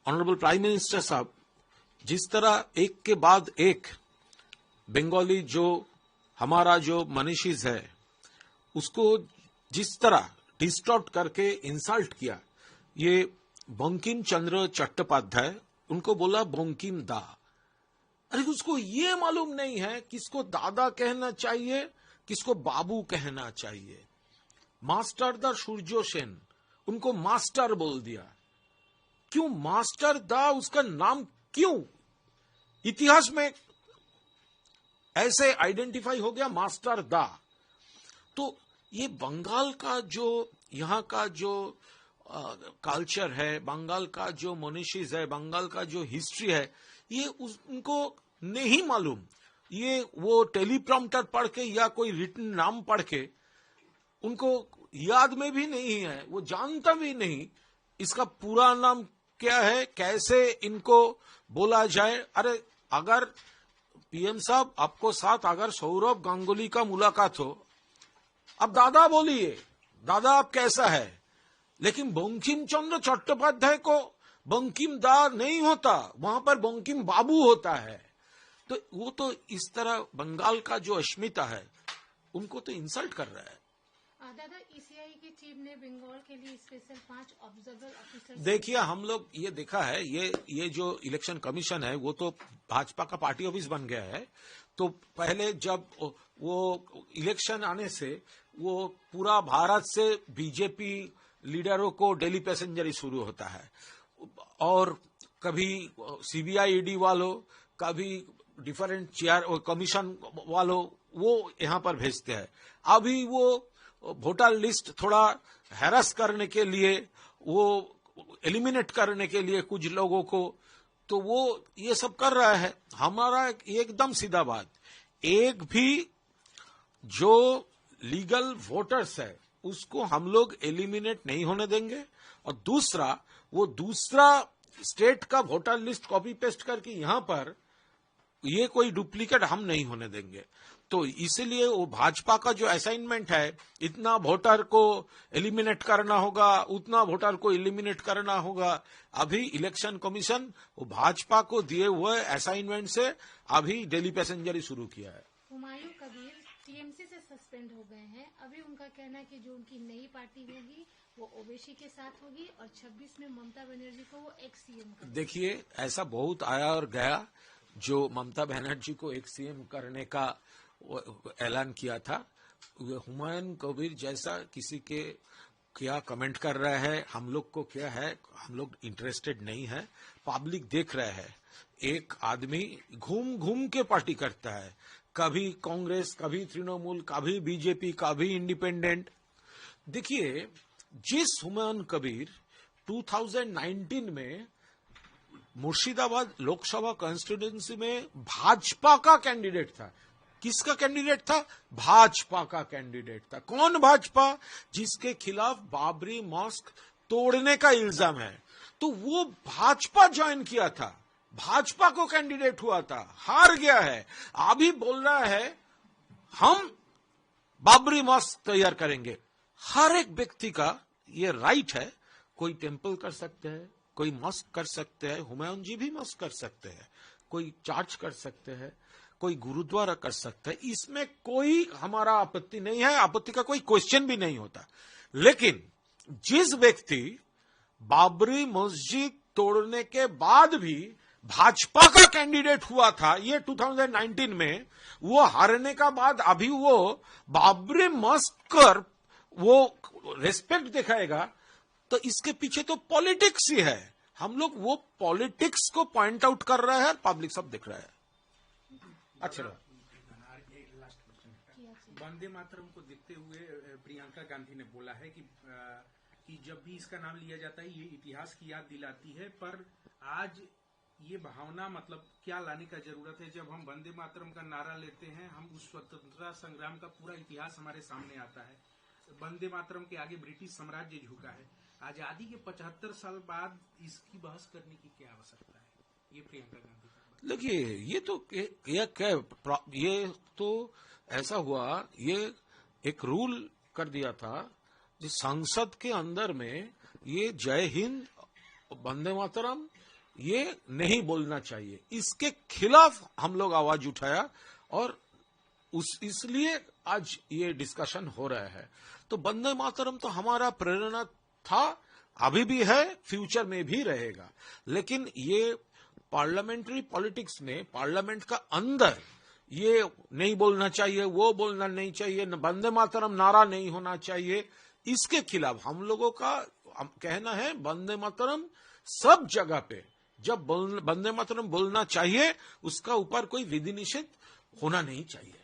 Honourable prime minister साहब जिस तरह एक के बाद एक बंगाली जो हमारा जो मनीषीज है उसको जिस तरह डिस्टॉर्ट करके इंसल्ट किया, ये बंकिम चंद्र चट्टोपाध्याय उनको बोला बंकिम दा। अरे उसको ये मालूम नहीं है किसको दादा कहना चाहिए, किसको बाबू कहना चाहिए। मास्टर दा सूर्य सेन उनको मास्टर बोल दिया। क्यों मास्टर दा, उसका नाम क्यों इतिहास में ऐसे आइडेंटिफाई हो गया मास्टर दा? तो ये बंगाल का जो यहाँ का जो कल्चर है, बंगाल का जो मोनिशीज है, बंगाल का जो हिस्ट्री है, ये उनको नहीं मालूम। ये वो टेलीप्रॉम्प्टर पढ़ के या कोई रिटन नाम पढ़ के उनको याद में भी नहीं है, वो जानता भी नहीं इसका पूरा नाम क्या है, कैसे इनको बोला जाए। अरे अगर पीएम साहब आपको साथ अगर सौरभ गांगुली का मुलाकात हो, अब दादा बोलिए, दादा आप कैसा है, लेकिन बंकिम चंद्र चट्टोपाध्याय को बंकिम दा नहीं होता, वहां पर बंकिम बाबू होता है। तो वो तो इस तरह बंगाल का जो अस्मिता है उनको तो इंसल्ट कर रहा है। दादा, ईसीआई की टीम ने बंगाल के लिए स्पेशल 5 ऑब्जर्वर ऑफिसर, देखिए हम लोग ये देखा है, ये जो इलेक्शन कमीशन है वो तो भाजपा का पार्टी ऑफिस बन गया है। तो पहले जब वो इलेक्शन आने से वो पूरा भारत से बीजेपी लीडरों को डेली पैसेंजरी शुरू होता है, और कभी सीबीआई ईडी वालों, कभी डिफरेंट चेयर कमीशन वालों वो यहां पर भेजते हैं। अभी वो वोटर लिस्ट थोड़ा हैरस करने के लिए, वो एलिमिनेट करने के लिए कुछ लोगों को, तो वो ये सब कर रहा है। हमारा एकदम सीधा बात, एक भी जो लीगल वोटर्स है उसको हम लोग एलिमिनेट नहीं होने देंगे, और दूसरा वो दूसरा स्टेट का वोटर लिस्ट कॉपी पेस्ट करके यहां पर ये कोई डुप्लीकेट हम नहीं होने देंगे। तो इसलिए वो भाजपा का जो असाइनमेंट है, इतना वोटर को एलिमिनेट करना होगा, उतना वोटर को एलिमिनेट करना होगा। अभी इलेक्शन कमीशन वो भाजपा को दिए हुए असाइनमेंट से अभी डेली पैसेंजरी शुरू किया है। हुमायूं कबीर टीएमसी से सस्पेंड हो गए हैं। अभी उनका कहना है कि जो उनकी नई पार्टी होगी वो ओवैसी के साथ होगी और 26 में ममता बनर्जी को वो एक्स सीएम करेंगे। देखिए ऐसा बहुत आया और गया, जो ममता बनर्जी को एक्स सीएम करने का ऐलान किया था, हुमायूं कबीर जैसा किसी के क्या कमेंट कर रहा है, हम लोग को क्या है, हम लोग इंटरेस्टेड नहीं है। पब्लिक देख रहा है, एक आदमी घूम घूम के पार्टी करता है, कभी कांग्रेस, कभी तृणमूल, कभी बीजेपी, कभी इंडिपेंडेंट। देखिए जिस हुमायूं कबीर 2019 में मुर्शिदाबाद लोकसभा कॉन्स्टिट्यूएंसी में भाजपा का कैंडिडेट था, किसका कैंडिडेट था? भाजपा का कैंडिडेट था। कौन भाजपा? जिसके खिलाफ बाबरी मस्जिद तोड़ने का इल्जाम है। तो वो भाजपा ज्वाइन किया था, भाजपा को कैंडिडेट हुआ था, हार गया है। अभी बोल रहा है हम बाबरी मस्जिद तैयार करेंगे। हर एक व्यक्ति का ये राइट है, कोई टेंपल कर सकते हैं, कोई मस्जिद कर सकते हैं, हुमायूं जी भी मस्जिद कर सकते हैं, कोई चर्च कर सकते हैं, कोई गुरुद्वारा कर सकता है, इसमें कोई हमारा आपत्ति नहीं है, आपत्ति का कोई क्वेश्चन भी नहीं होता। लेकिन जिस व्यक्ति बाबरी मस्जिद तोड़ने के बाद भी भाजपा का कैंडिडेट हुआ था, ये 2019 में, वो हारने का बाद अभी वो बाबरी मस्जिद कर वो रेस्पेक्ट दिखाएगा, तो इसके पीछे तो पॉलिटिक्स ही है। हम लोग वो पॉलिटिक्स को पॉइंट आउट कर रहे हैं, पब्लिक सब दिख रहा है। अच्छा, वंदे मातरम को देखते हुए प्रियंका गांधी ने बोला है कि जब भी इसका नाम लिया जाता है ये इतिहास की याद दिलाती है, पर आज ये भावना मतलब क्या लाने का जरूरत है? जब हम वंदे मातरम का नारा लेते हैं, हम उस स्वतंत्रता संग्राम का पूरा इतिहास हमारे सामने आता है। वंदे मातरम के आगे ब्रिटिश साम्राज्य झुका है। आजादी के 75 साल बाद इसकी बहस करने की क्या आवश्यकता है? ये प्रियंका गांधी। देखिए ये तो ऐसा हुआ, ये एक रूल कर दिया था जिस संसद के अंदर में ये जय हिंद, वंदे मातरम ये नहीं बोलना चाहिए। इसके खिलाफ हम लोग आवाज उठाया और इसलिए आज ये डिस्कशन हो रहा है। तो वंदे मातरम तो हमारा प्रेरणा था, अभी भी है, फ्यूचर में भी रहेगा। लेकिन ये पार्लियामेंट्री पॉलिटिक्स में पार्लियामेंट का अंदर ये नहीं बोलना चाहिए, वो बोलना नहीं चाहिए, वंदे मातरम नारा नहीं होना चाहिए, इसके खिलाफ हम लोगों का कहना है वंदे मातरम सब जगह पे जब वंदे मातरम बोलना चाहिए, उसका ऊपर कोई विधि निषेध होना नहीं चाहिए।